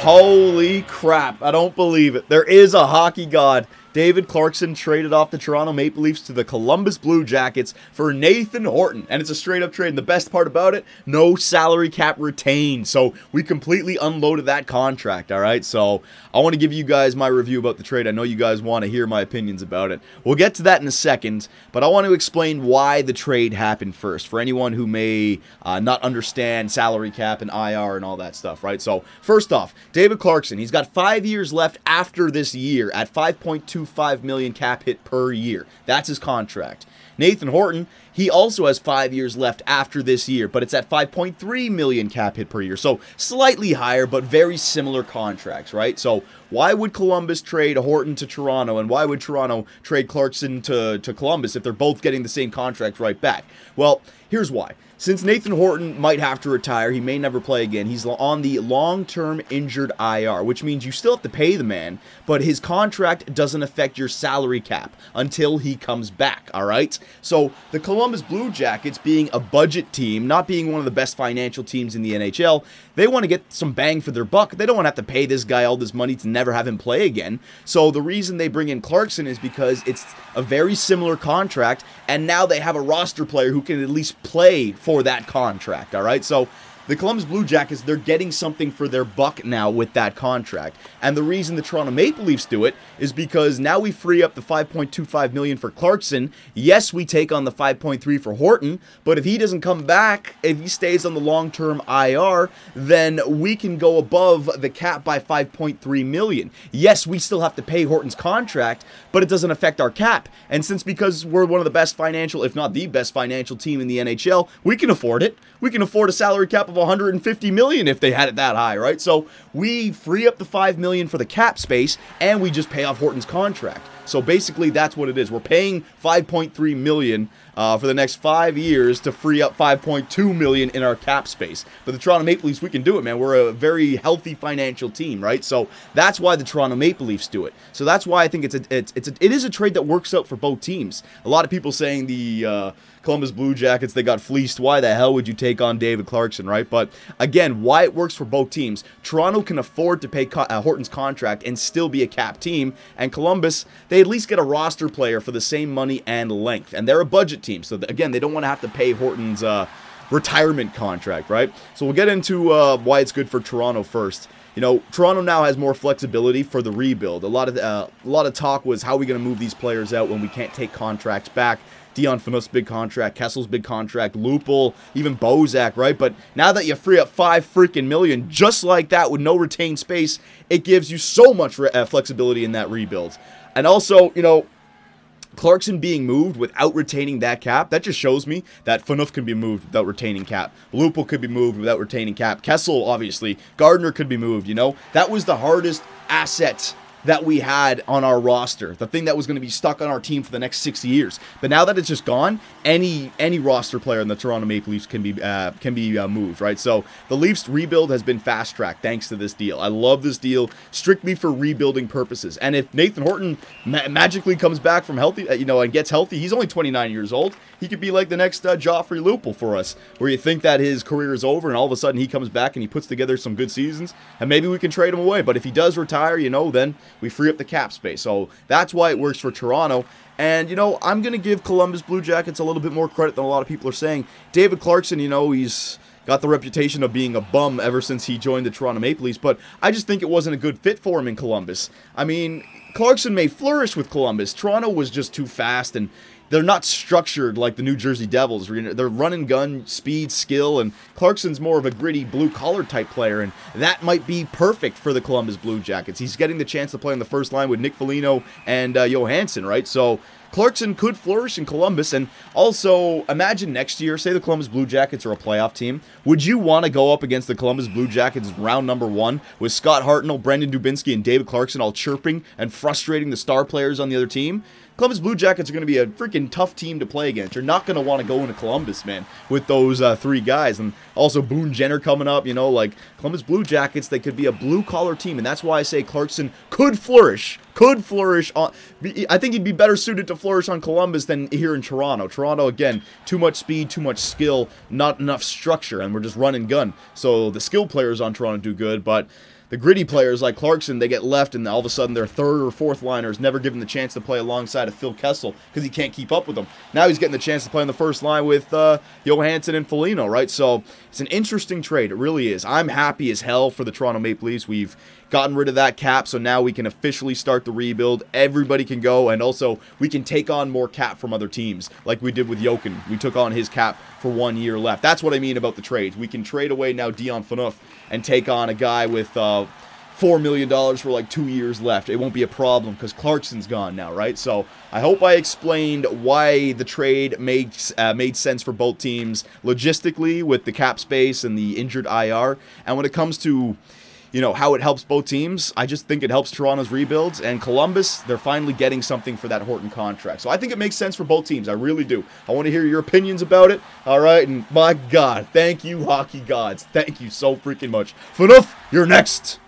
Holy crap, I don't believe it. There is a hockey god. David Clarkson traded off the Toronto Maple Leafs to the Columbus Blue Jackets for Nathan Horton. And it's a straight up trade. And the best part about it, no salary cap retained. So we completely unloaded that contract, all right? So I want to give you guys my review about the trade. I know you guys want to hear my opinions about it. We'll get to that in a second. But I want to explain why the trade happened first. For anyone who may not understand salary cap and IR and all that stuff, right? So first off, David Clarkson, he's got 5 years left after this year at $5.25 million cap hit per year. That's his contract. Nathan Horton, he also has 5 years left after this year, but it's at $5.3 million cap hit per year. So slightly higher, but very similar contracts, right? So why would Columbus trade Horton to Toronto, and why would Toronto trade Clarkson to Columbus if they're both getting the same contract right back? Well, here's why. Since Nathan Horton might have to retire, he may never play again, he's on the long-term injured IR, which means you still have to pay the man, but his contract doesn't affect your salary cap until he comes back, all right? So the Columbus Blue Jackets, being a budget team, not being one of the best financial teams in the NHL, they want to get some bang for their buck. They don't want to have to pay this guy all this money to never have him play again. So the reason they bring in Clarkson is because it's a very similar contract, and now they have a roster player who can at least play for that contract, all right? So the Columbus Blue Jackets, they're getting something for their buck now with that contract. And the reason the Toronto Maple Leafs do it is because now we free up the $5.25 million for Clarkson. Yes, we take on the $5.3 for Horton, but if he doesn't come back, if he stays on the long-term IR, then we can go above the cap by $5.3 million. Yes, we still have to pay Horton's contract, but it doesn't affect our cap. And because we're one of the best financial, if not the best financial team in the NHL, we can afford it. We can afford a salary cap of $150 million if they had it that high, right? So we free up the $5 million for the cap space, and we just pay off Horton's contract. So basically, that's what it is. We're paying $5.3 million for the next 5 years to free up $5.2 million in our cap space. But the Toronto Maple Leafs, we can do it, man. We're a very healthy financial team, right? So that's why the Toronto Maple Leafs do it. So that's why I think it is a trade that works out for both teams. A lot of people saying the Columbus Blue Jackets, they got fleeced. Why the hell would you take on David Clarkson, right? But again, why it works for both teams. Toronto can afford to pay Horton's contract and still be a cap team, and Columbus, they at least get a roster player for the same money and length, and they're a budget team. So again, they don't want to have to pay Horton's retirement contract, right? So we'll get into why it's good for Toronto first. You know, Toronto now has more flexibility for the rebuild. A lot of talk was, how are we going to move these players out when we can't take contracts back? Dion Phaneuf's big contract, Kessel's big contract, Lupul, even Bozak, right? But now that you free up $5 million just like that with no retained space, it gives you so much flexibility in that rebuild. And also, you know, Clarkson being moved without retaining that cap, that just shows me that Phaneuf can be moved without retaining cap. Lupul could be moved without retaining cap. Kessel, obviously. Gardner could be moved, you know? That was the hardest asset that we had on our roster, the thing that was going to be stuck on our team for the next 6 years. But now that it's just gone, any roster player in the Toronto Maple Leafs can be moved, right? So the Leafs rebuild has been fast-tracked thanks to this deal. I love this deal strictly for rebuilding purposes. And if Nathan Horton magically comes back from healthy, and gets healthy, he's only 29 years old. He could be like the next Joffrey Lupul for us, where you think that his career is over, and all of a sudden he comes back and he puts together some good seasons, and maybe we can trade him away. But if he does retire, then we free up the cap space. So that's why it works for Toronto. And, I'm going to give Columbus Blue Jackets a little bit more credit than a lot of people are saying. David Clarkson, he's got the reputation of being a bum ever since he joined the Toronto Maple Leafs, but I just think it wasn't a good fit for him in Columbus. I mean, Clarkson may flourish with Columbus. Toronto was just too fast, and they're not structured like the New Jersey Devils. They're run and gun, speed, skill, and Clarkson's more of a gritty blue-collar type player, and that might be perfect for the Columbus Blue Jackets. He's getting the chance to play on the first line with Nick Foligno and Johansson, right? So Clarkson could flourish in Columbus. And also, imagine next year, say the Columbus Blue Jackets are a playoff team. Would you want to go up against the Columbus Blue Jackets round number 1 with Scott Hartnell, Brendan Dubinsky, and David Clarkson all chirping and frustrating the star players on the other team? Columbus Blue Jackets are going to be a freaking tough team to play against. You're not going to want to go into Columbus, man, with those 3 guys. And also Boone Jenner coming up, like Columbus Blue Jackets, they could be a blue-collar team. And that's why I say Clarkson could flourish. I think he'd be better suited to flourish on Columbus than here in Toronto. Toronto, again, too much speed, too much skill, not enough structure, and we're just run and gun. So the skill players on Toronto do good, but the gritty players like Clarkson, they get left, and all of a sudden their third or fourth liner is never given the chance to play alongside of Phil Kessel because he can't keep up with them. Now he's getting the chance to play on the first line with Johansson and Foligno, right? So it's an interesting trade. It really is. I'm happy as hell for the Toronto Maple Leafs. We've gotten rid of that cap, so now we can officially start the rebuild. Everybody can go, and also we can take on more cap from other teams, like we did with Jokin. We took on his cap for 1 year left. That's what I mean about the trades. We can trade away now Dion Phaneuf and take on a guy with $4 million for like 2 years left. It won't be a problem because Clarkson's gone now, right? So I hope I explained why the trade made sense for both teams logistically with the cap space and the injured IR. And when it comes to how it helps both teams, I just think it helps Toronto's rebuilds. And Columbus, they're finally getting something for that Horton contract. So I think it makes sense for both teams. I really do. I want to hear your opinions about it. All right, and my God, thank you, hockey gods. Thank you so freaking much. Phaneuf, you're next.